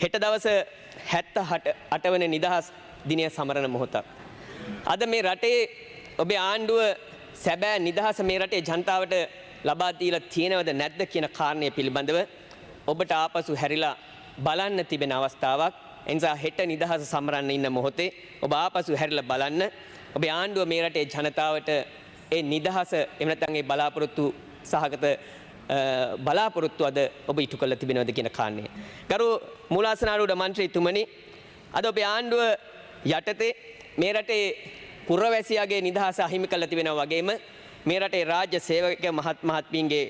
හෙට දවස 78 වෙනි නිදහස් දිනය සමරන මොහොතක්. අද මේ රටේ ඔබේ ආණ්ඩුව සැබෑ නිදහස මේ රටේ ජනතාවට ලබා දීලා තියෙනවද නැද්ද කියන කාරණය පිළිබඳව ඔබට ආපසු හැරිලා බලන්න තිබෙන අවස්ථාවක්. එනිසා හෙට නිදහස සමරන්න ඉන්න මොහොතේ ඔබ ආපසු හැරිලා බලන්න ඔබේ ආණ්ඩුව මේ රටේ ජනතාවට ඒ නිදහස එහෙම නැත්නම් ඒ බලාපොරොත්තු සහගත බලාපොරොත්තු අද ඔබ ඉටු කළ තිබෙනවද කියන කාරණය. ගරු මූලාසනාරූඪ මන්ත්‍රීතුමනි, අද ඔබේ ආණ්ඩුව යටතේ මේ රටේ පුරවැසියාගේ නිදහස අහිමි කළ තිබෙනවා වගේම මේ රටේ රාජ්‍ය සේවක මහත් මහත්මීන්ගේ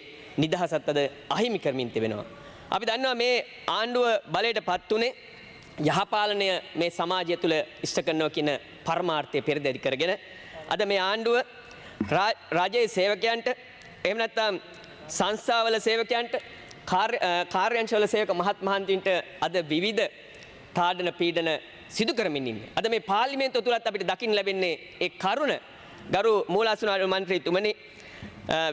නිදහසත් අද අහිමි කරමින් තිබෙනවා. අපි දන්නවා මේ ආණ්ඩුව බලයට පත් උනේ යහපාලනය මේ සමාජය තුළ ඉෂ්ට කරනවා කියන පරමාර්ථය පෙරදරි කරගෙන අද මේ ආණ්ඩුව රාජ්‍යයේ සේවකයන්ට එහෙම නැත්නම් සංස්ථාවල සේවකයන්ට කාර්යාංශවල සේවක මහත් මහන්තීන්ට අද විවිධ තාඩන පීඩන සිදු කරමින් ඉන්නේ. අද මේ පාර්ලිමේන්තුව තුලත් අපිට දකින්න ලැබෙන්නේ ඒ කරුණ. ගරු මූලාසනාරූඪ මන්ත්‍රීතුමනි,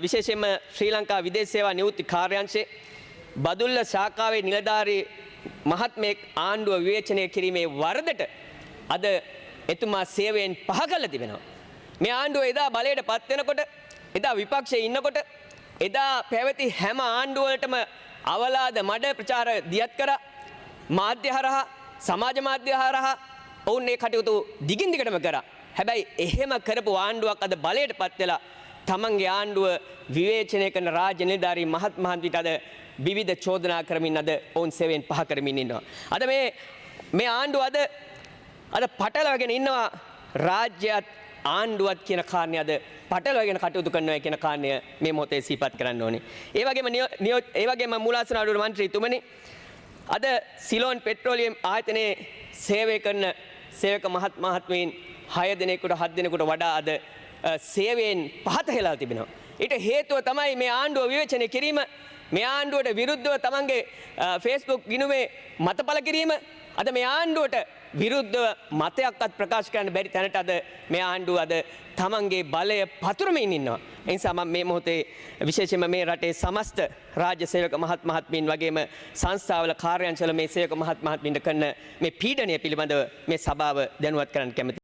විශේෂයෙන්ම ශ්‍රී ලංකා විදේශ සේවා නිවෘත්ති කාර්යාංශයේ බදුල්ල ශාඛාවේ නිලධාරී මහත්මයෙක් ආණ්ඩුව විවේචනය කිරීමේ වරදට අද එතුමා සේවයෙන් පහ කළා තිබෙනවා. මේ ආණ්ඩුව එදා බලයට පත් වෙනකොට, එදා විපක්ෂයේ ඉන්නකොට, එදා පැවති හැම ආණ්ඩුවලටම අවලාද මඩ ප්‍රචාර දියත් කරා. මාධ්‍ය හරහා, සමාජ මාධ්‍ය හරහා ඔවුන් මේ කටයුතු දිගින් දිගටම කරා. හැබැයි එහෙම කරපු ආණ්ඩුවක් අද බලයට පත් වෙලා තමන්ගේ ආණ්ඩුව විවේචනය කරන රාජ්‍ය නිලධාරී මහත් මහන්තියට අද විවිධ චෝදනා කරමින් අද ඔවුන් සේවයෙන් පහ කරමින් ඉන්නවා. අද මේ ආණ්ඩුව අද පටලවාගෙන ඉන්නවා රාජ්‍යයත් ආණ්ඩුවත් කියන කාරණය අද පටලවාගෙන කටයුතු කරනවා කියන කාරණය මේ මොහොතේ සිහිපත් කරන්න ඕනේ. ඒ වගේම මූලාසනාරූඪ මන්ත්‍රීතුමනි, අද සිලෝන් පෙට්‍රෝලියම් ආයතනයේ සේවය කරන සේවක මහත් මහත්මීන් 6 දෙනෙකුට 7 දෙනෙකුට වඩා අද සේවයෙන් පහත හෙලා තිබෙනවා. ඊට හේතුව තමයි මේ ආණ්ඩුව විවේචනය කිරීම, මේ ආණ්ඩුවට විරුද්ධව තමන්ගේ Facebook ගිණුමේ මතපල කිරීම, අද මේ ආණ්ඩුවට විරුද්ධව මතයක්වත් ප්‍රකාශ කරන්න බැරි තැනට අද මේ ආණ්ඩුව අද තමන්ගේ බලය පතුරමින් ඉන්නවා. ඒ නිසා මම මේ මොහොතේ විශේෂයෙන්ම මේ රටේ සමස්ත රාජ්‍ය සේවක මහත් මහත්මීන් වගේම සංස්ථාවල කාර්යාංශවල මේ සේවක මහත් මහත්මීන්ට කරන මේ පීඩනය පිළිබඳව මේ සභාව දැනුවත් කරන්න කැමතියි.